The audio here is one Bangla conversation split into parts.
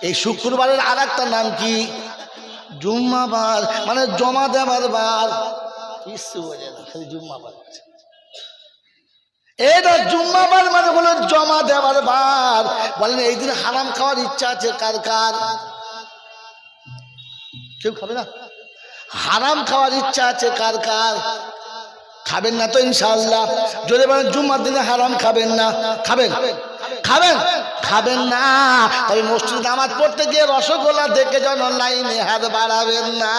এই শুক্রবারের আর একটা নাম কি? জুম্মাবার, মানে জমা দেওয়ার বার। কিছু বোঝে না, খালি জুম্মাবার। এটা জুম্মাবার মানে হলো জমা দেওয়ার বার। বলেন এই দিন হারাম খাওয়ার ইচ্ছা আছে কার কার? কেউ খাবে না? হারাম খাওয়ার ইচ্ছা আছে কার কার? খাবেন না তো ইনশাআল্লাহ? যদি বলেন জুম্মার দিনে হারাম খাবেন না, খাবেন খাবেন খাবেন না, তবে মসজিদে নামাজ পড়তে গিয়ে রসগোল্লা দেখে যেন লাইনে হাত বাড়াবেন না।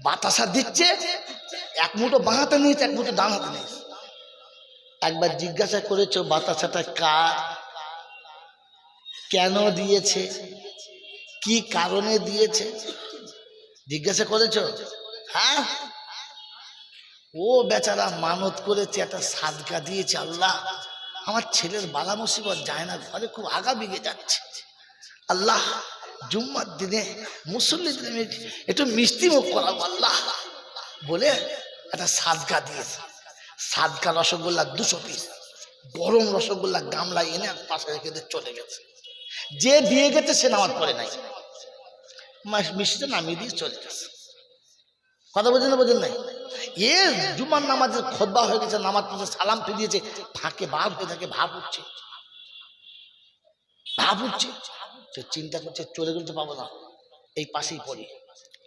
বাতাসা দিচ্ছে, এক মুঠো বাঁ হাতে নিয়েছে, এক মুঠো ডান হাতে নিয়েছে। একবার জিজ্ঞাসা করেছো বাতাসাটা কার, কেন দিয়েছে, কি কারণে দিয়েছে? জিজ্ঞাসা করেছো? হ্যাঁ, ও বেচারা মানত করেছে, একটা সাদকা দিয়েছে, আল্লাহ আমার ছেলের বালা মুসিবত যায় না, ঘরে খুব আগা বিগে যাচ্ছে, আল্লাহ জুম্মার দিনে মুসল্লিদের একটু মিষ্টি মুখ করাবো আল্লাহ বলে একটা সাদকা দিয়েছে। সাদকা রসগোল্লা 200 পিস, গরম রসগোল্লা গামলায় এনে পাশে রেখে চলে গেছে। যে দিয়ে গেছে সে নামাজ পড়ে নাই, মিষ্টিটা নামিয়ে দিয়ে চলে গেছে। কথা বোঝেন না? বোঝেন নাই? এ জুমার নামাজের খুতবা হয়ে গেছে, নামাজ পড়ে সালাম ফিরিয়েছে, ফাঁকে ভাব হয়ে থাকে, ভাব উঠছে, ভাব উঠছে, চিন্তা করছে চলে গেলে তো পাবো না, এই পাশেই পড়ি।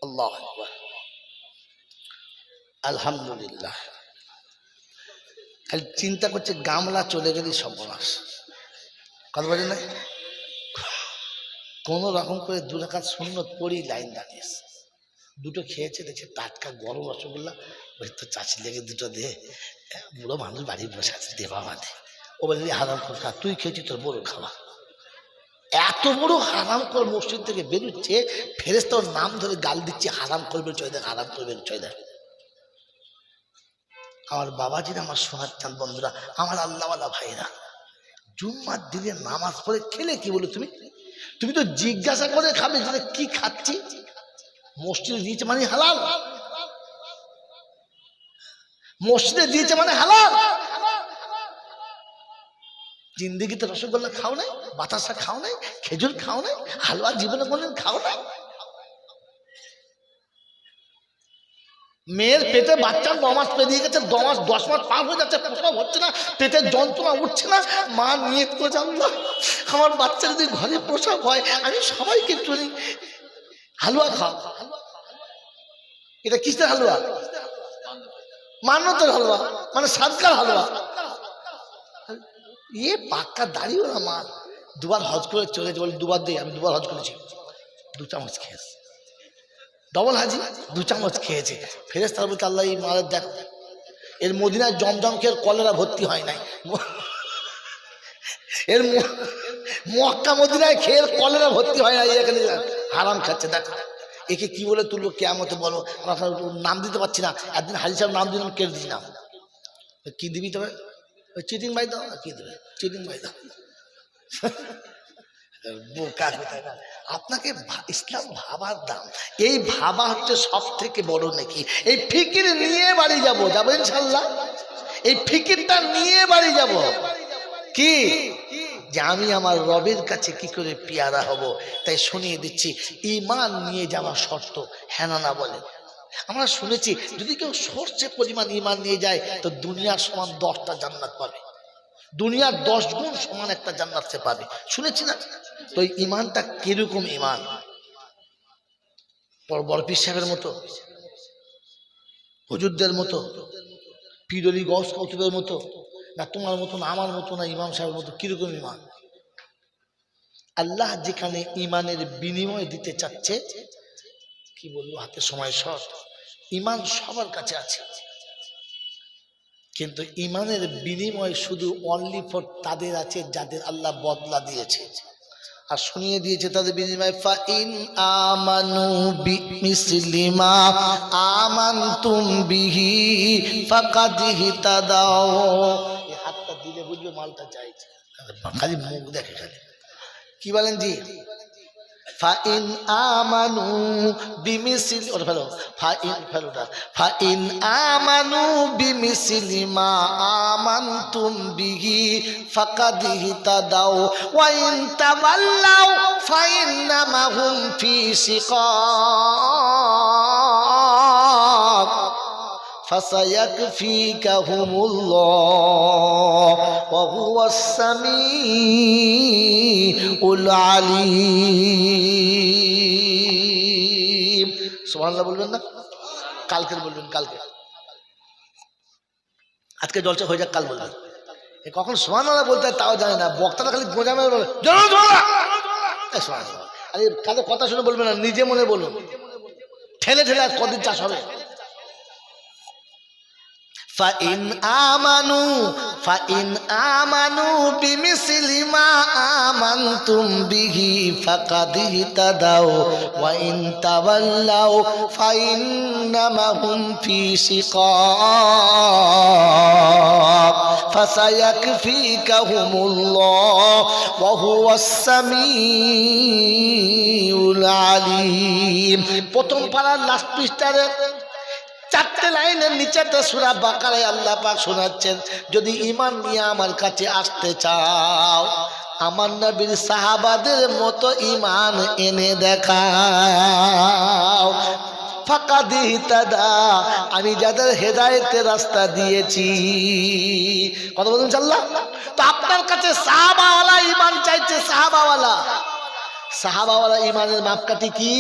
আল্লাহু আকবার, আলহামদুলিল্লাহ। খালি চিন্তা করছে গামলা চলে গেলেই সর্বনাশ। কথা বোঝেন না? কোন রকম করে 2 রাকাত সুন্নত পড়ি লাইন দাঁড়িয়েছে, দুটো খেয়েছে, দেখছে টাটকা গরম রসগোল্লা, ওই তো চাচি লেগে দুটো দে, বুড়ো মানুষ বাড়ি বসে আছে, দে বাবা দে। ও বলে হারাম কর খা, তুই খেয়েছি তোর বড় খাওয়া। এত বড় হারাম কর মসজিদ থেকে বেরোচ্ছে, ফেরেশতা ওর নাম ধরে গাল দিচ্ছে, হারাম করবে চয় দেখ, হারাম করবে চয় দেখ। আমার বাবাজিরা, আমার সোহাগ চাঁদ বন্ধুরা, আমার আল্লাহওয়ালা ভাইরা, জুম্মার দিনে নামাজ পড়ে খেলে কি বলো তুমি? তুমি তো জিজ্ঞাসা করে খাবে যে কি খাচ্ছি। মসজিদে দিয়েছে মানে হালাল, মসজিদে দিয়েছে মানে হালাল। জিন্দেগিতে রসগোল্লা খাও নাই, বাতাসা খাও নাই, খেজুর খাও নাই, হালুয়া জীবনে কোনদিন খাও নাই। মেয়ের পেটে বাচ্চা 9 মাস পেরিয়ে গেছে, 10 মাস পার হয়ে যাচ্ছে, প্রসব হচ্ছে না, পেটের যন্ত্রণা উঠছে না, মা নিয়ত করে আল্লাহ আমার বাচ্চা যদি ঘরে প্রসব হয় আমি সবাইকে একটু হালুয়া খাও। এটা কিসের হালুয়া? মান্যতের হালুয়া, মানে সাদকার হালুয়া। এ পাক্কা দাঁড়িয়েও না মা, 2বার হজ করে চলেছে, বলে 2বার দিই, আমি 2বার হজ করেছি, 2 চামচ খেয়েছে, ডবল হাজি 2 চামচ খেয়েছে। ফেরেশতারা বলতে আল্লাহ এই মালের দেখো, এর মদিনায় জমজম খেয়ে কলেরা ভর্তি হয় নাই, এর মক্কা মদিনায় খেয়ে কলেরা ভর্তি হয় নাই, এখানে হারাম খাচ্ছে। দেখো একে কি বলে তুলবো কিয়ামতে বলো, নাম দিতে পারছি না। একদিন হাজি সাহেব নাম দিলাম, কেড়ে দিই না, কি দিবি তবে? চিটিং ভাই দাও, কি দেবে? চিটিং ভাই দাও। বোকা কোথায়। আপনাকে ইসলাম ভাবার দাম, এই ভাবা হচ্ছে সব থেকে বড় নাকি। এই ফিকির নিয়ে বাড়ি যাবো ইনশাল্লাহ, এই ফিকিরটা নিয়ে বাড়ি যাব, কি যে আমি আমার রবের কাছে কি করে পেয়ারা হব। তাই শুনিয়ে দিচ্ছি, ঈমান নিয়ে যাওয়া শর্ত, হ্যাঁ না বলে। আমরা শুনেছি যদি কেউ সরষে পরিমাণ ঈমান নিয়ে যায় তো দুনিয়ার সমান 10টা জান্নাত পাবে, দুনিয়ার 10 গুণ সমান একটা জান্নাত সে পাবে, শুনেছি না? তো এই ঈমানটা কিরকম ঈমান? বড় পীর সাহেবের মতো, হুজুরদের মতো, পীরলি গস কৌতুবের মতো, না তোমার মতো না আমার মতো না ইমাম সাহেবের মতো? কিরকম ঈমান? আল্লাহ যেখানে ঈমানের বিনিময় দিতে চাচ্ছে, কি বলবো, হাতে সময় শর্ট, ঈমান সবার কাছে আছে, কিন্তু ঈমানের বিনিময় শুধু অনলি ফর তাদের আছে যাদের আল্লাহ বদলা দিয়েছে আর শুনিয়ে দিয়েছে তাদের বিনিময়। ফাইন আমানু বিমিসলিমা আমানতুম বিহি ফাকাদ ইহতাদাও। এই হাতটা দিলে বুঝবে মালটা চাইছে, খালি মুখ দেখে খালি। কি বলেন জি? ফাইন আমানু বিমিসলি ওটা ফেলো ফাইন ফেলোটা ফাইন আমানু বিমিসলি মা আমানতুম বিহি ফাকাদ ইহতাদাও ওয়া ইন তাওয়াল্লাও ফাইন্নামা হুম ফি শিকাক ফাসায়াকফিকাহুমুল্লাহ ওয়া হুয়াস সামিউল আলিম। সুবহানাল্লাহ বলবেন না? কালকে বলবেন, কালকে। আজকে জলসা হয়ে যাক, কাল বলবেন। কখন সুবহানাল্লাহ বলতে হয় তাও জানে না, বক্তাটা খালি গোঁজা মেরে বলে সুবহানাল্লাহ। আরে কাদের কথা শুনে বলবেন না, নিজে মনে বলুন। ঠেলে ঠেলে আর কদিন চাষ হবে? ফাইন আমানু বিমিসলি মা আমানতুম বিহি ফাকাদ ইহতাদাও ওয়া ইন তাওয়াল্লাও ফাইন্নামা হুম ফি শিকাক ফাসায়াকফিকাহুমুল্লাহ ওয়া হুয়াস সামিউল আলিম। প্রথম পারার লাস্ট পৃষ্ঠারে 4টে লাইনের নিচেতে সূরা বাকারায় আল্লাহ পাক শোনাচ্ছেন, যদি ঈমান নিয়ে আমার কাছে আসতে চাও আমার নবীর সাহাবাদের মতো ঈমান এনে দেখাও। ফাকাদ ইহতাদা, আমি যাদের হেদায়েতের রাস্তা দিয়েছি। কথা বলুন ইনশাআল্লাহ। তো আপনার কাছে সাহাবাওয়ালা ঈমান চাইছে, সাহাবাওয়ালা ঈমানের মাপকাঠি কি?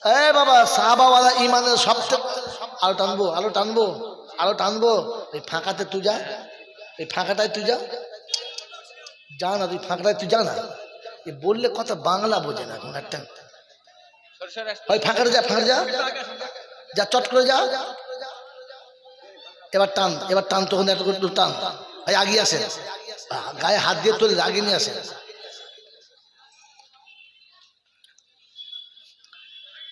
এ বাবা, সাহাবাওয়ালা ঈমানের সবচেয়ে আলো টানবো। এই ফাঁকাতে তুই যা, এই ফাঁকাটায় তুই যা না, তুই ফাঁকাটায় তুই যা না। এ বললে কথা বাংলা বোঝে না কোন একটা। ওই ফাঁকাটা যা চট করে যা। এবার টান তখন একটা করে টান। ভাই আগিয়ে আসেন, গায়ে হাত দিয়ে তোলে আগে নিয়ে আসেন।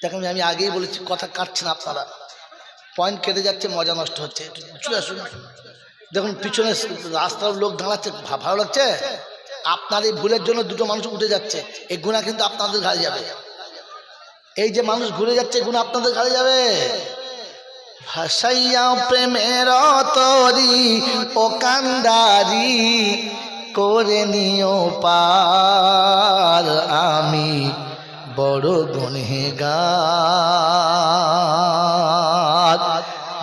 দেখুন আমি আগেই বলেছি, কথা কাটছেন আপনারা, পয়েন্ট কেটে যাচ্ছে, মজা নষ্ট হচ্ছে। চলে আসুন। দেখুন পিছনে রাস্তার লোক দাঁড়াচ্ছে, ভালো লাগছে? আপনার এই ভুলের জন্য দুটো মানুষ উঠে যাচ্ছে, এই গুনাহ কিন্তু আপনাদের ঘাড়ে যাবে। এই যে মানুষ ঘুরে যাচ্ছে, গুনাহ আপনাদের ঘাড়ে যাবে। ভাসাইয়া প্রেমের তরি ও কান্ডারি করে নিও পার, আমি বড় গুনহগার।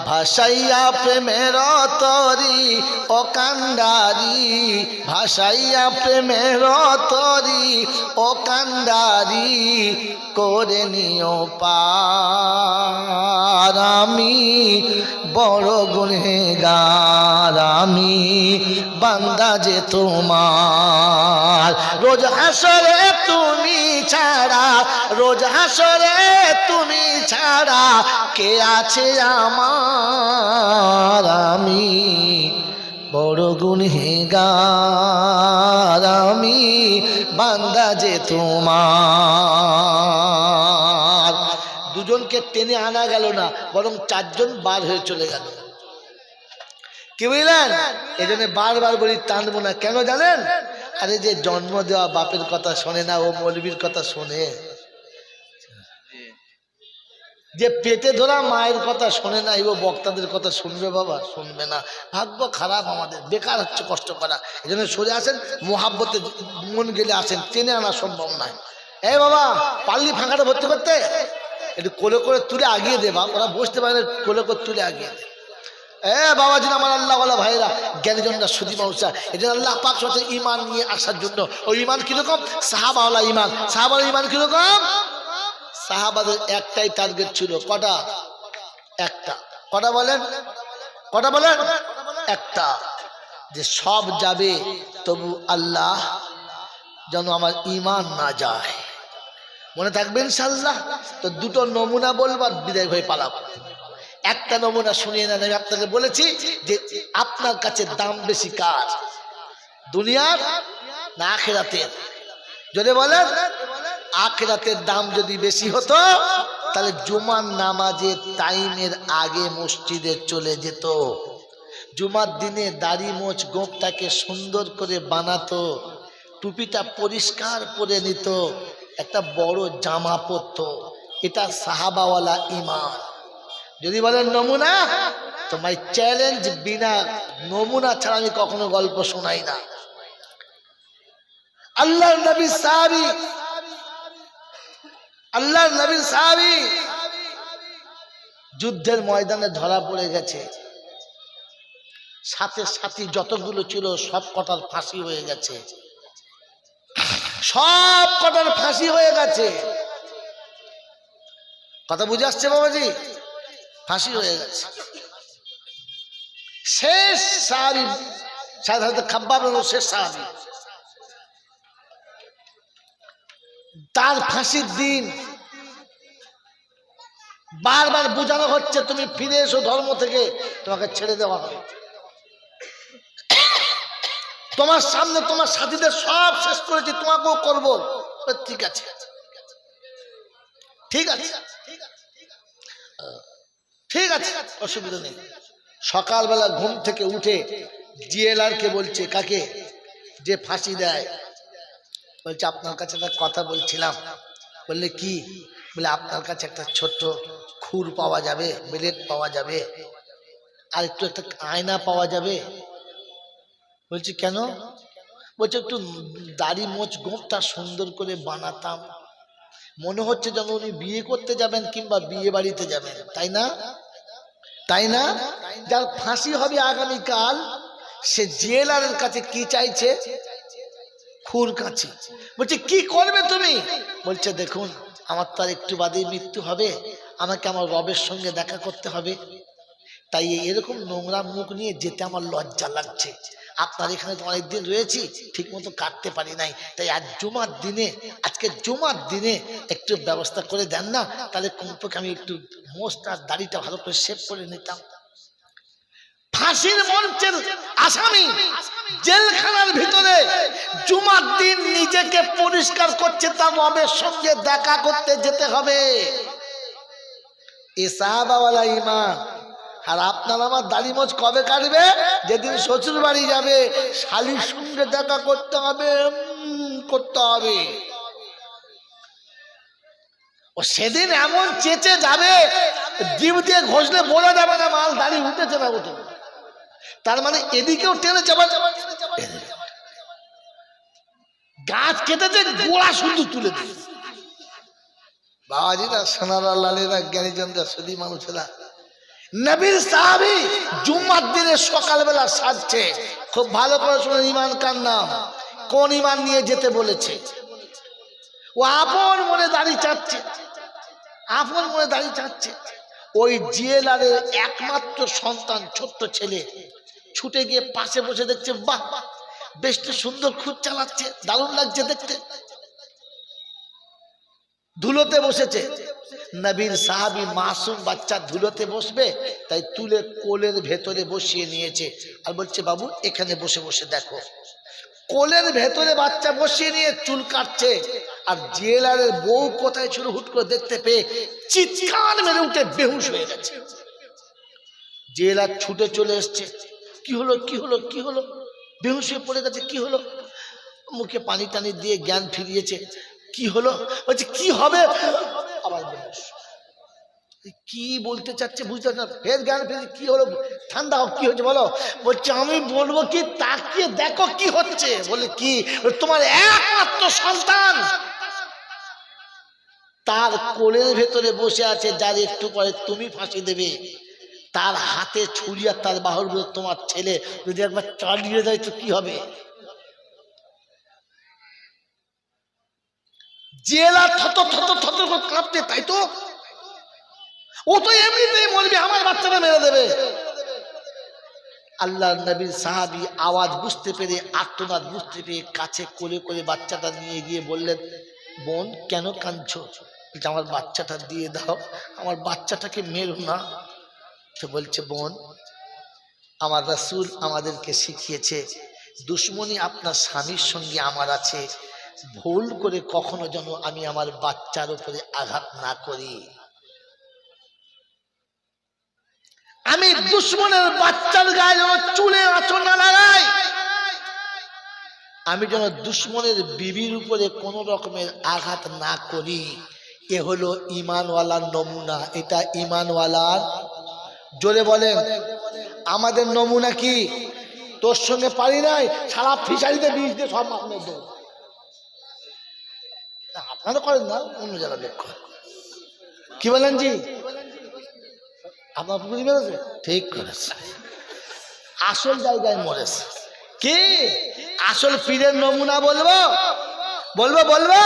ভাসাইয়া প্রেমের তরি ও কান্ডারি, ভাসাইয়া প্রেমের তরি ও কান্ডারি করে নিও পার, আমি বড় গুনহগার, আমি বান্দা যে তোমার। রোজ হাসরে তুমি ছাড়া, রোজ হাসরে তুমি ছাড়া কে আছে আমার, আমি বড় গুনহগার, আমি বান্দা যে তোমার। দুজনকে টেনে আনা গেল না, বরং 4 জন বার হয়ে চলে গেল। কি বুঝলেন? এই জন্য বারবার বলি টানবো না। কেন জানেন? আরে যে জন্ম দেওয়া বাপের কথা শোনে না, ও মৌলবীর কথা শোনে। যে পেটে ধরা মায়ের কথা শোনে না, ও বক্তাদের কথা শুনবে? বাবা শুনবে না। ভাগ্য খারাপ আমাদের, বেকার হচ্ছে কষ্ট করা। এই জন্য সরে আসেন, মোহাব্বতে মন গেলে আসেন, টেনে আনা সম্ভব নয়। এই বাবা, পাল্লি ফাঁকাটা ভর্তি করতে একটু কোলে করে তুলে আগিয়ে দে। ওরা বসতে পারে, কোলে করে তুলে আগিয়ে দে। বাবাজি আমার আল্লাহওয়ালা ভাইরা, জ্ঞানীজনরা, সুধী মানুষরা, এই জন্য আল্লাহ পাক সাথে ঈমান নিয়ে আসার জন্য। ওই ঈমান কিরকম? সাহাবাওয়ালা ঈমান। সাহাবাওয়ালা ঈমান কিরকম? সাহাবাদের একটাই টার্গেট ছিল। কটা? একটা। কটা বলেন? একটা। যে সব যাবে, তবু আল্লাহ যেন আমার ঈমান না যায়। মনে থাকবে ইনশাআল্লাহ? তো দুটো নমুনা বলবার, বিদায় হয়ে পালাবো। একটা নমুনা শুনিয়ে নেন। আমি আপনাকে বলেছি যে আপনার কাছে দাম বেশি কার, দুনিয়ার না আখিরাতের? যদি বলেন আখিরাতের দাম যদি বেশি হতো, তাহলে জুমার নামাজের টাইমের আগে মসজিদে চলে যেত। জুমার দিনে দাড়ি মোছ গোঁপটাকে সুন্দর করে বানাতো, টুপিটা পরিষ্কার করে নিত, একটা বড় জামা পরতো। এটা সাহাবাওয়ালা ঈমান। যদি বলেন নমুনা, তো মাই চ্যালেঞ্জ, বিনা নমুনা ছাড়া আমি কখনো গল্প শোনাই না। আল্লাহর নবীর সাহাবী, আল্লাহর নবীর সাহাবী যুদ্ধের ময়দানে ধরা পড়ে গেছে, সাথে সাথী যতগুলো ছিল সব কটার ফাঁসি হয়ে গেছে, সব কটার ফাঁসি হয়ে গেছে। কথা বুঝে আসছে বাবাজি? ফাঁসি হয়ে গেছে। শেষ সাহাবী সাধারণত খাব্বাব হলো শেষ সাহাবী। তার ফাঁসির দিন বারবার বোঝানো হচ্ছে, তুমি ফিরে এসো ধর্ম থেকে, তোমাকে ছেড়ে দেওয়া হবে। তোমার সামনে তোমার সাথীদের সব শেষ করেছি, তোমাকেও করবো। ঠিক আছে, ঠিক আছে, ঠিক আছে, অসুবিধা নেই। সকালবেলা ঘুম থেকে উঠে জিএলআরকে বলছে, কাকে? যে ফাঁসি দেয়। বলছে আপনার কাছে একটা কথা বলছিলাম। বললে কি? বলে আপনার কাছে একটা ছোট্ট খুর পাওয়া যাবে, ব্লেড পাওয়া যাবে, আর একটু একটা আয়না পাওয়া যাবে। বলছি কেন? বলছে একটু দাড়ি মোচ গোঁপটা সুন্দর করে বানাতাম, মনে হচ্ছে যেন উনি বিয়ে করতে যাবেন কিংবা বিয়ে বাড়িতে যাবেন, তাই না? তাই না? যার ফাঁসি হবে আগামীকাল, সে জেলারের কাছে কি চাইছে? খুর কাছে। বলছে কি করবে তুমি? বলছে দেখুন, আমার তো আর একটু বাদেই মৃত্যু হবে, আমাকে আমার রবের সঙ্গে দেখা করতে হবে, তাই এরকম নোংরা মুখ নিয়ে যেতে আমার লজ্জা লাগছে। আপনার এখানে তো অনেকদিন রয়েছি, ঠিক মতো কাটতে পারি নাই, তাই আজ জুমার দিনে, আজকে জুমার দিনে একটু ব্যবস্থা করে দেন না, তাহলে কমপক্ষে আমি একটু মোস্ট আর দাড়িটা ভালো করে শেভ করে নিতাম। ফাঁসির মঞ্চের আসামি জেলখানার ভিতরে জুমার দিন নিজেকে পরিষ্কার করছে, তার রবের সঙ্গে দেখা করতে যেতে হবে। এ সাহাবাওয়ালা ঈমান। আর আপনার আমার দাড়ি মোচ কবে কাটবে? যেদিন শ্বশুর বাড়ি যাবে, শালির সঙ্গে দেখা করতে হবে, করতে হবে। ও সেদিন এমন চেঁচে যাবে, জিভ দিয়ে ঘষলে বলে যাবে না মাল দাড়ি উঠেছে না উঠে। তার মানে এদিকেও টেনে যাবা, গাছ কেটেছে, গোড়া শুধু তুলে দিল। বাবাজিরা, সোনারা, লালেরা, জ্ঞানীজনরা, সদি মানুষেরা, নবীর সাহাবী জুম্মার দিনে সকালবেলা সাজছে। খুব ভালো করে শুনুন, ঈমান কার নাম, কোন ঈমান নিয়ে যেতে বলেছে। ও আপন মনে দাড়ি চাচ্ছে, আপন মনে দাড়ি চাচ্ছে। ওই জেলারের একমাত্র সন্তান, ছোট্ট ছেলে, ছুটে গিয়ে পাশে বসে দেখছে, বাহ বেশ তো সুন্দর খুদ চালাচ্ছে, দারুণ লাগছে দেখতে। ধুলোতে বসেছে, নবীর সাহাবী মাসুম বাচ্চা ধুলোতে বসবে, তাই তুলে কোলের ভেতরে বসিয়ে নিয়েছে, আর বলছে বাবু এখানে বসে বসে দেখো। কোলের ভেতরে বাচ্চা বসিয়ে নিয়ে চুল কাটছে। আর জেলারের বউ কোথায় ছিল হুট করে দেখতে পেয়ে চিৎকার মেরে উঠে বেহুশ হয়ে গেছে। জেলার ছুটে চলে এসছে, কি হলো, কি হলো, কি হলো? বেহুশ হয়ে পড়ে গেছে, কি হলো? মুখে পানি টানি দিয়ে জ্ঞান ফিরিয়েছে। কি হলো? বলছে কি হবে? আবার বেহুশ। কি বলতে চাচ্ছে বুঝতে পারছি না, ফের জ্ঞান ফিরে, কি হলো? ঠান্ডা হোক, কি হচ্ছে বলো? বলছে আমি বলবো কি, তাকিয়ে দেখো কি হচ্ছে। বলে কি? তোমার একমাত্র সন্তান তার কোলের ভেতরে বসে আছে, যার একটু পরে তুমি ফাঁসি দেবে, তার হাতে ছুরি আর তার বাহুর তোমার ছেলে যদি একবার চালিয়ে দেয় তো কি হবে? জেলা থত থত থত কাঁপতে, তাই তো ও তো এমনিতেই বলবে আমার বাচ্চাটা মেরে দেবে। আল্লাহর নবীর সাহাবী আওয়াজ বুঝতে পেরে, আর্তনাদ বুঝতে পেরে কাছে কোলে করে বাচ্চাটা নিয়ে গিয়ে বললেন, বোন কেন কাঁদছো? আমার বাচ্চাটা দিয়ে দাও, আমার বাচ্চাটাকে মেরো না। তো বলছে, বোন আমার রাসূল আমাদেরকে শিখিয়েছে, দুশ্মনী আপনার স্বামীর সঙ্গে আমার আছে, ভুল করে কখনো যেন আমি আমার বাচ্চার উপরে আঘাত না করি। আমি দুশ্মনের বাচ্চার গায়ে যেন চুলে আঁচড় না লাগাই। আমি যেন দুশ্মনের বিবির উপরে কোনো রকমের আঘাত না করি। এ হলো ঈমানওয়ালার নমুনা। এটা ঈমানওয়ালার, জোরে বলেন আমাদের নমুনা কি? তোর সঙ্গে পারি নাই, সারা ফিশারিতে বিষ দিয়ে সব মাছ দেবো। আপনারা করেন না, অন্য জায়গায় লক্ষ্য। কি বলেন জি? আপনার পুকুরি মেরেছে, ঠিক করেছে, আসল জায়গায় মরেছে। কি আসল পীরের নমুনা বলবো বলবো বলবো?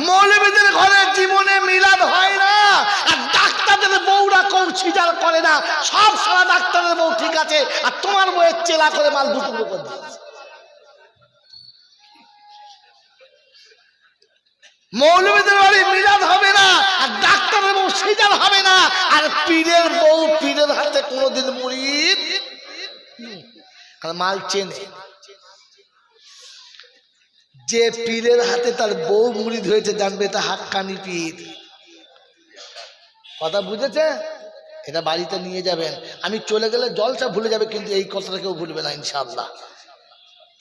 মৌলবীদের ঘরে জীবনে মিলাদ হয় না, আর ডাক্তারদের বউরা কৌশিজার করে না। সব সারা ডাক্তারের বউ ঠিক আছে, আর তোমার বউয়ের চেলা করে মাল দুটুকরো করে দিয়েছে। মৌলবীদের বাড়ি মিলাদ হবে না, আর ডাক্তারের বউ সিজার হবে না, আর পীরের বউ পীরের হাতে কোনোদিন মুরিদ আর মাল চেনে। যে পীরের হাতে তার বউ মুরিদ হয়েছে জানবে তা হাক্কানি পীর। কথা বুঝেছে? এটা বাড়িতে নিয়ে যাবেন। আমি চলে গেলে জলসা ভুলে যাবে, কিন্তু এই কথাটা কেউ ভুলবে না ইনশাআল্লাহ।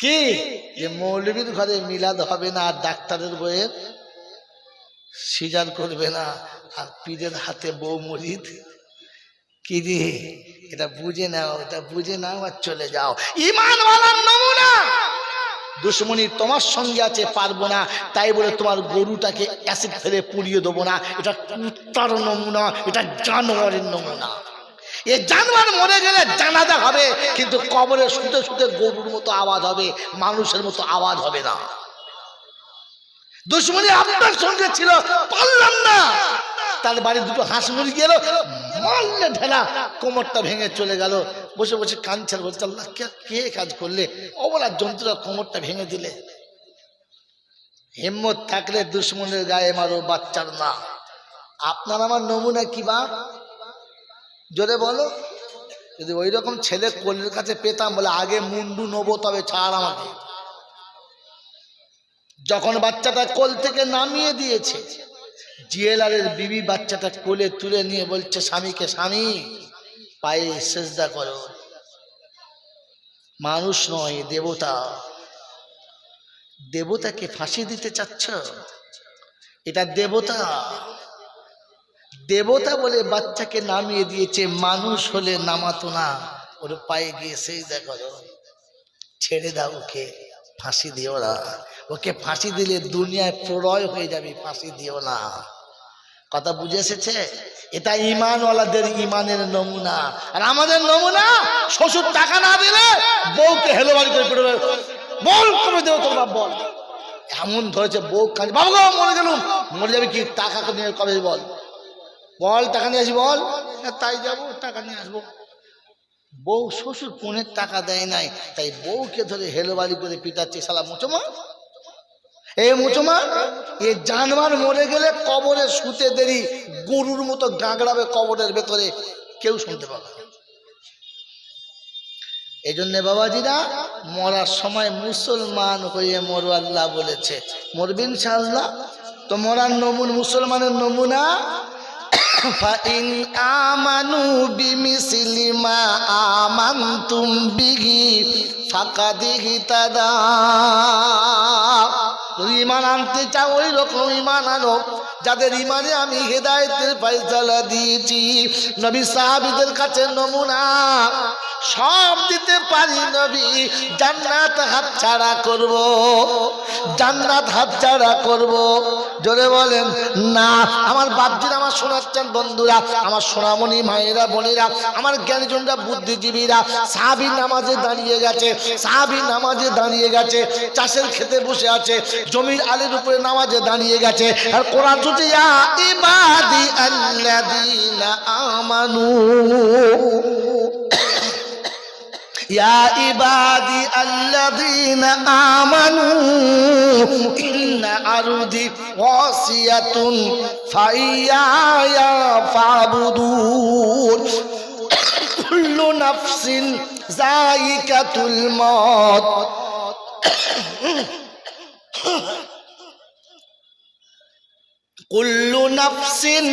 কি যে মৌলবীর ঘরে মিলাদ হবে না, আর ডাক্তারের বউয়ের সিজার করবে না, আর পীরের হাতে বউ মুরিদ। কি রে, এটা বুঝে নাও, এটা বুঝে নাও আর চলে যাও। ঈমানওয়ালার নমুনা। দুশ্মনী তোমার সঙ্গে আছে, পারবো না, তাই বলে তোমার গরুটাকে অ্যাসিড ফেলে পুড়িয়ে দেবো না। এটা কুত্তার নমুনা, এটা জানোয়ারের নমুনা। এ জানোয়ার মরে গেলে জানাজা হবে, কিন্তু কবরে শুতে শুতে গরুর মতো আওয়াজ হবে, মানুষের মতো আওয়াজ হবে না। দুশ্মনী আপনার সঙ্গে ছিল, পারলাম না, তার বাড়ি দুটো হাঁস মুরগি এলো, মারলে ঢেলা, কোমরটা ভেঙে চলে গেল। বসে বসে কাঁদছে, বলছে আল্লাহ কে কাজ করলে, অবলার যন্ত্রটা কোমরটা ভেঙে দিলে। হিম্মত থাকলে দুশ্মনের গায়ে মারো, বাচ্চার না। আপনার আমার নমুনা কি বা জোরে বলো? যদি ওই রকম ছেলে কোলের কাছে পেতাম, বলে আগে মুন্ডু নেবো, তবে ছাড় আমাকে। যখন বাচ্চাটা কোল থেকে নামিয়ে দিয়েছে, জিএলআরের বিবি বাচ্চাটা কোলে তুলে নিয়ে বলছে স্বামীকে, স্বামী পায়ে সেজদা করো। মানুষ নয়, দেবতা। দেবতাকে ফাঁসি দিতে চাচ্ছ? এটা দেবতা। দেবতা বলে বাচ্চাকে নামিয়ে দিয়েছে, মানুষ হলে নামাতো না। ওর পায়ে গিয়ে সেজদা করো, ছেড়ে দাও, ওকে ফাঁসি দিও না। ওকে ফাঁসি দিলে দুনিয়ায় প্রলয় হয়ে যাবে, ফাঁসি দিও না। কথা বুঝে এসেছে? এটা ঈমানওয়ালাদের ঈমানের নমুনা। আর আমাদের নমুনা, শ্বশুর টাকা না দিলে বউকে হেলোবাড়ি করে পড়বে, বল কবে দেবো তোর বাপ, বল। এমন ধরেছে বউ কাজ, বাবু গো মরে গেলুম। মরে যাবে কি, টাকা নিয়ে কবে বল, বল টাকা নিয়ে আসি, বল। তাই যাবো, টাকা নিয়ে আসবো। বউ শ্বশুর পনের টাকা দেয় নাই, তাই বউকে ধরে হেলোবাড়ি করে পিটাচ্ছে, শালা মুচমা। এ মুচমা, এ জানোয়ার মরে গেলে কবরে শুতে দেরি, গরুর মতো গাগড়াবে কবরের ভেতরে, কেউ শুনতে পাবে না। এই জন্য বাবাজিরা, মরার সময় মুসলমান হয়ে মরো, আল্লাহ বলেছে। মরবে ইনশাআল্লাহ। তো মরার নমুনা, মুসলমানের নমুনা, ফাইন আমানু বিমিসলি মা আমানতুম বিহি ফাকাদ ইহতাদা। ঈমান আনতে চাও, ওই রকম ঈমান আনো যাদের ঈমানে আমি হেদায়েতের ফয়সালা দিয়েছি। নবী সাহাবীদের কাছে নমুনা, সব দিতে পারি নবী, জান্নাত হাতছাড়া করব, জান্নাত হাতছাড়া করব। জোরে বলেন না। আমার বাপজিরা, আমার শোনাচ্ছেন বন্ধুরা, আমার সোনামণি মায়েরা, বোনেরা, আমার জ্ঞানীজনরা, বুদ্ধিজীবীরা, সাহাবী নামাজে দাঁড়িয়ে গেছে, সাহাবী নামাজে দাঁড়িয়ে গেছে, চাষের খেতে বসে আছে, জমির আলের উপরে নামাজে দাঁড়িয়ে গেছে। আর কোরআন বলছে, ইয়া ইবাদি আল্লাযীনা আমানু, ইয়া ইবাদি আল্লাযীনা আমানু ইন্না আরদি ওয়াসিয়াতুন ফাইয়া ফাবুদুন কুল্লু নাফসিন যায়িকাতুল মউত। কুল্লু নাফসিন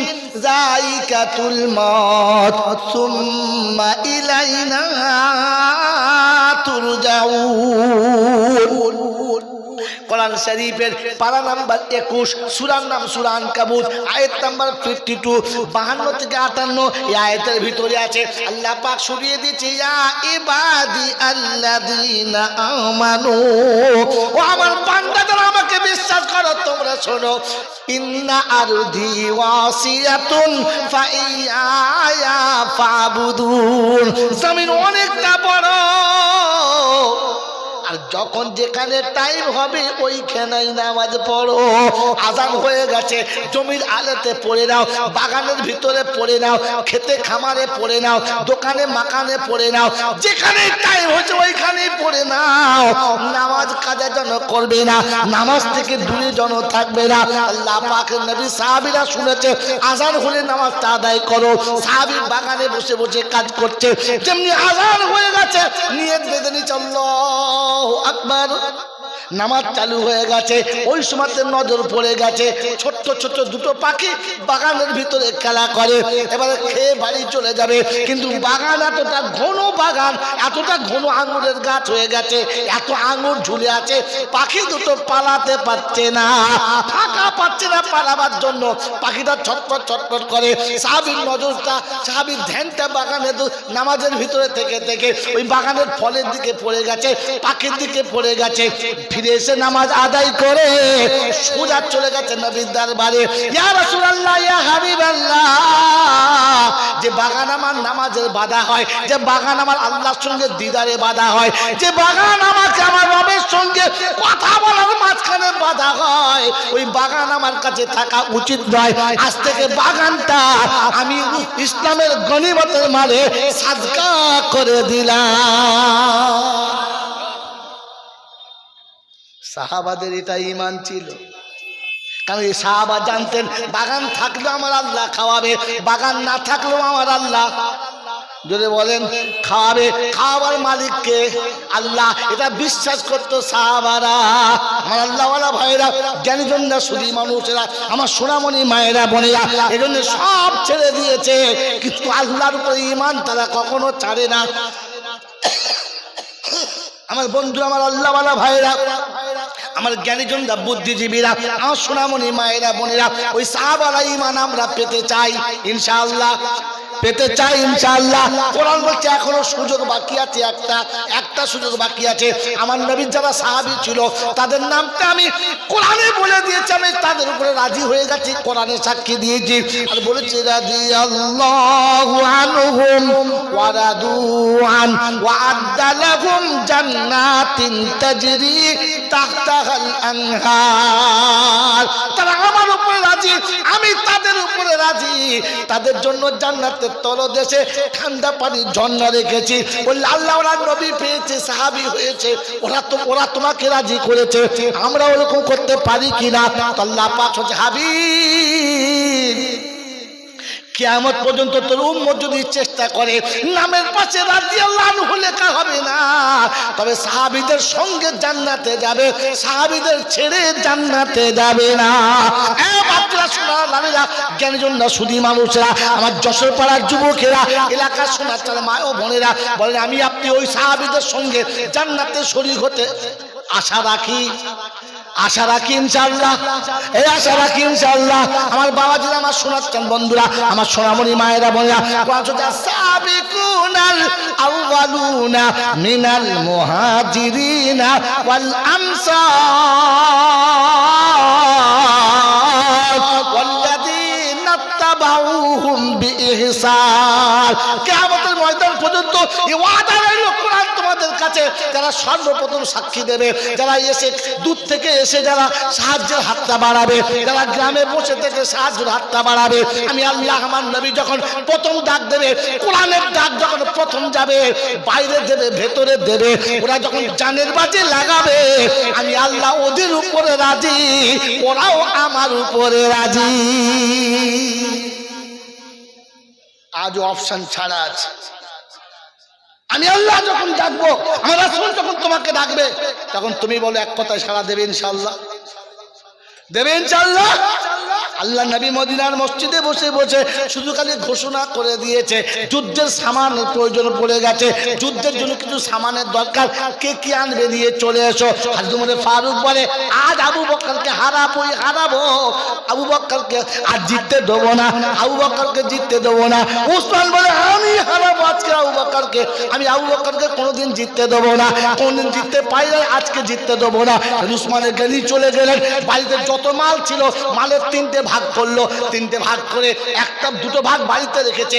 যায়িকাতুল মউত সুম্মা ইলাইনা তুরজাউন। কোরআন শরীফের পারা নাম্বার 21, সূরার নাম সূরা আনকাবুত, আয়াত নাম্বার 52, 52 থেকে 58 এই আয়াতের ভিতরে আছে। আল্লাহ পাক শুনিয়ে দিয়েছে, ইয়া ইবাদি আল্লাযীনা আমানু, ও আমার বান্দারা আমাকে বিশ্বাস করো, তোমরা শোনো, ইন্না আরদি ওয়াসিয়াতুন ফাইয়া ফাবুদুন, জমিন অনেকটা বড়, আর যখন যেখানে টাইম হবে ওইখানেই নামাজ পড়ো। আজান হয়ে গেছে, জমির আলেতে পড়ে নাও, বাগানের ভিতরে পড়ে নাও, খেতে খামারে পড়ে নাও, দোকানে মাকানে পড়ে নাও, যেখানে টাইম হচ্ছে ওইখানেই পড়ে নাও। নামাজ কাজা যেন করবে না, নামাজ থেকে দূরে যেন থাকবে না। আল্লাহ পাকের নবী সাহাবীরা শুনেছে আজান হলে নামাজটা আদায় করো। সাহাবী বাগানে বসে বসে কাজ করছে, যেমনি আজান হয়ে গেছে নিয়ত বেঁধে নিচ্ছে আল্লাহু আকবার, নামাজ চালু হয়ে গেছে। ওই সময়তে নজর পড়ে গেছে ছোট্ট ছোট্ট দুটো পাখি বাগানের ভিতরে খেলা করে, এবারে খেয়ে বাড়ি চলে যাবে, কিন্তু বাগান এতটা ঘন, বাগান এতটা ঘন আঙুরের গাছ হয়ে গেছে, এত আঙুর ঝুলে আছে, পাখি দুটো পালাতে পারছে না, ফাঁকা পাচ্ছে না পালাবার জন্য, পাখিটা ছটফট ছটফট করে। সাহাবীর নজরটা, সাহাবীর ধ্যানটা বাগানে নামাজের ভিতরে থেকে থেকে ওই বাগানের ফলের দিকে পড়ে গেছে, পাখির দিকে পড়ে গেছে। ফিরে এসে নামাজ আদায় করে সোজা চলে গেছে নবীর দরবারে, ইয়া রাসূলুল্লাহ, ইয়া হাবিবাল্লাহ, যে বাগান আমার নামাজের বাধা হয়, যে বাগান আমার আল্লাহর সঙ্গে দিদারে বাধা হয়, যে বাগান আমাকে আমার রবের সঙ্গে কথা বলার মাঝখানে বাধা হয়, ওই বাগান আমার কাছে থাকা উচিত নয়। আজ থেকে বাগানটা আমি ইসলামের গনিমতের মালে সাদকা করে দিলাম। সাহাবাদের এটা ঈমান ছিল, কারণ এই সাহাবা জানতেন বাগান থাকলেও আমার আল্লাহ খাওয়াবে, বাগান না থাকলেও আমার আল্লাহ, যদি বলেন খাওয়াবে, খাওয়াবার মালিককে আল্লাহ, এটা বিশ্বাস করতো সাহাবারা। আমার আল্লাহওয়ালা ভাইরা, জ্ঞানীজনরা, সুধী মানুষেরা, আমার সোনামণি মায়েরা বোনেরা, এজন্য সব ছেড়ে দিয়েছে, কিন্তু আল্লাহর উপরে ঈমান তারা কখনো ছাড়ে না। আমার বন্ধুরা, আমার আল্লাহওয়ালা ভাইরা, আমার জ্ঞানীজনরা, বুদ্ধিজীবীরা, আমার সোনামণি মায়েরা বোনেরা, ওই সাহাবারা ঈমান আমরা পেতে চাই ইনশাআল্লাহ, পেতে চাই ইনশাআল্লাহ। কোরআন বলছে এখনো সুযোগ বাকি আছে, একটা সুযোগ বাকি আছে। আমার নবীর যারা সাহাবী ছিল তাদের নামটা আমি কোরআনে বলে দিয়েছি, আমি তাদের উপরে রাজি হয়ে গেছি, কোরআনে সাক্ষী দিয়েছি, আর বলেছি রাদিয়াল্লাহু আনহুম ওয়া রাদু আন ওয়া আ'আদ্দা লাহুম জান্নাতিন তাজরি তাহতাহাল আনহার। তারা আমার উপরে রাজি, আমি তাদের উপরে রাজি, তাদের জন্য জান্নাতের তলদেশে ঠান্ডা পানির ঝর্ণা রেখেছি। বললে আল্লাহ ওরা নবী পেয়েছে, সাহাবী হয়েছে, ওরা তোমাকে রাজি করেছে, আমরা ওরকম করতে পারি কিনা? আল্লাহ পাক বলছে, হাবিব, কিয়ামত পর্যন্ত তোর উম্মত যদি চেষ্টা করে নামের পাশে রাদিয়াল্লাহু আনহু লেখা হবে না, তবে সাহাবীদের সঙ্গে জান্নাতে যাবে, সাহাবীদের ছেড়ে জান্নাতে যাবে না। এ বাচ্চারা, সোনার লালীরা, জ্ঞানীজনরা, সুধী মানুষেরা, আমার যশোর পাড়ার যুবকেরা, এলাকার সোনার চাল মা ও বোনেরা, বলেন আমি আপনি ওই সাহাবীদের সঙ্গে জান্নাতে শরীক হতে আশা রাখি, আশা রাখি ইনশাআল্লাহ, এই আশা রাখি ইনশাআল্লাহ। আমার বাবাজিরা, আমার শোনাচ্ছেন বন্ধুরা, আমার সোনামণি মায়েরা বোনেরা, সাবিকুনাল আউয়ালুনা মিনাল মুহাজিরিনা ওয়াল আনসার ওয়াল্লাযীনা তাবাউহুম বিইহসান। কিয়ামতের ময়দান পর্যন্ত এই ওয়াদা রইল কোরআন তোমাদের কাছে, যারা সর্বপ্রথম সাক্ষী দেবে, যারা এসে দূর থেকে এসে যারা সাহায্যের হাতটা বাড়াবে, যারা গ্রামে বসে থেকে সাহায্যের হাতটা বাড়াবে, আমি আল্লাহ আমার নবী যখন প্রথম ডাক দেবে, কোরআনের ডাক যখন প্রথম যাবে, বাইরে দেবে ভেতরে দেবে, ওরা যখন জানের বাজে লাগাবে, আমি আল্লাহ ওদের উপরে রাজি, ওরাও আমার উপরে রাজি। আজ অপশন ছাড়া আছে। আমি আল্লাহ যখন ডাকবো, আমার রাসূল যখন তোমাকে ডাকবে, তখন তুমি বলো এক কথায় সাড়া দেবে ইনশাআল্লাহ, দেবে ইনশাআল্লাহ। আল্লাহ নবী মদিনার মসজিদে বসে বসে শুধু খালি ঘোষণা করে দিয়েছে যুদ্ধের সামানের প্রয়োজন পড়ে গেছে, যুদ্ধের জন্য কিছু সামানের দরকার, কে কি আনবে নিয়ে চলে এসো। হযরত ওমর ফারুক বলে আজ আবু বকরকে হারাবো, আবু বকরকে আজ জিততে দেবো না, আবু বকরকে জিততে দেবো না। উসমান বলে আমি হারাবো আজকে আবু বকরকে, আমি আবু বকরকে কোনোদিন জিততে দেবো না, কোনোদিন জিততে পাইলে আজকে জিততে দেবো না। উসমানের গাড়ি চলে গেলেন, বাড়িতে যত মাল ছিল মালের তিনটে ভাগ করলো, তিনটে ভাগ করে একটা দুটো ভাগ বাড়িতে রেখেছে,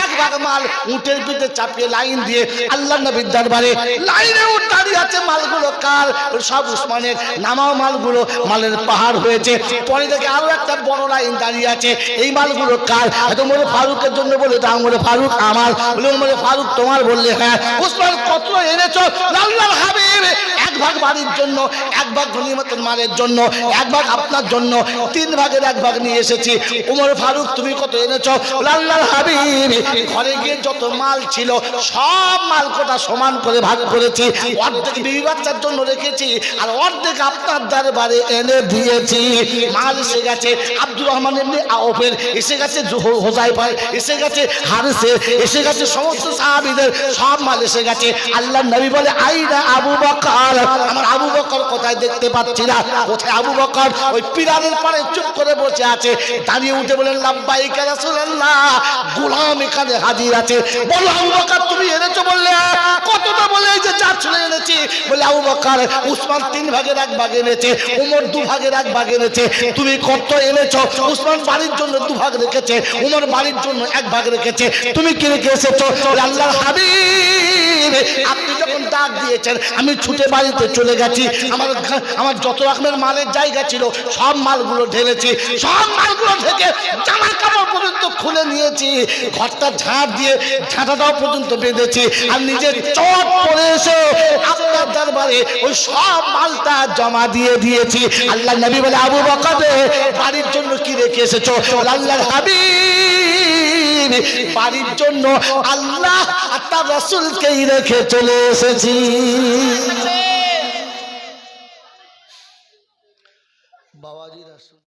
এক ভাগ মাল উটের পিঠে চাপিয়ে লাইন দিয়ে আল্লাহ নবীর দরবারে লাইনে উঠ দাঁড়িয়ে আছে। মালগুলো কার? সব উসমানের। নামাও মালগুলো, মালের পাহাড় হয়েছে। পরে দেখে আরো একটা বড় লাইন দাঁড়িয়ে আছে, এই মালগুলো কার? হয়তো ওমর ফারুকের জন্য বলে তা ওমর ফারুক আমার, বলে ওমর ফারুক তোমার, বললে হ্যাঁ। উসমান কত এনেছো? আল্লাহর হাবিব এক ভাগ বাড়ির জন্য, এক ভাগ গনিমতের মালের জন্য, এক ভাগ আপনার জন্য, তিন ভাগের এক ভাগ নিয়ে এসেছি। ওমর ফারুক তুমি কত এনেছো? আল্লাহর হাবিব ঘরে গিয়ে যত মাল ছিল সব মাল কোটা সমান করে ভাগ করেছি, অর্ধেক বিবি বাচ্চার জন্য রেখেছি আর অর্ধেক আপনার দরবারে এনে দিয়েছি। মাল এসে গেছে আব্দুর রহমান ইবনে আওফের, এসে গেছে হোজাইফার, এসে গেছে হারিসের, এসে গেছে সমস্ত সাহাবীদের, সব মাল এসে গেছে। আল্লাহর নবী বলে আইনা আবু বকর, আমার আবু বকর কোথায় দেখতে পাচ্ছি না, কোথায় আবু বকর? ওই পিরানের পাড়ে চুপ করে বসে আছে। দাঁড়িয়ে উঠে বলেন লাব্বাইক ইয়া রাসূলুল্লাহ, গোলাম এখানে হাজির আছে। বলো আবু বকর তুমি এনেছো? বললে কতটা? বলে এই যে যা চলে এনেছি। বলে আবু বকর উসমান তিন ভাগের এক ভাগ এনেছে, ওমর দু ভাগের এক ভাগ এনেছে, তুমি কত এনেছো? উসমান বাড়ির জন্য দু ভাগ রেখেছে, ওমর বাড়ির জন্য এক ভাগ রেখেছে, তুমি কি রেখে এসেছো? আল্লাহর হাবিব আপনি যখন ডাক দিয়েছেন আমি ছুটে বাড়িতে চলে গেছি, আমার যত রকমের মালের জায়গা ছিল সব মালগুলো ঢেলেছি, সব মালগুলো থেকে জামা কাপড় পর্যন্ত খুলে নিয়েছি, ঘরটা ঝাড় দিয়ে ঝাঁটাটাও পর্যন্ত বেঁধেছি, আর নিজের চট পরে এসে আপনার দরবারে ওই সব মালটা জমা দিয়ে দিয়েছি। আল্লাহ নবী বলে আবু বকর বাড়ির জন্য কি রেখে এসেছো? আল্লাহর হাবিব বাড়ির জন্য আল্লাহ আর তার রাসূলকেই রেখে চলে এসেছি। বাবাজি রাসূল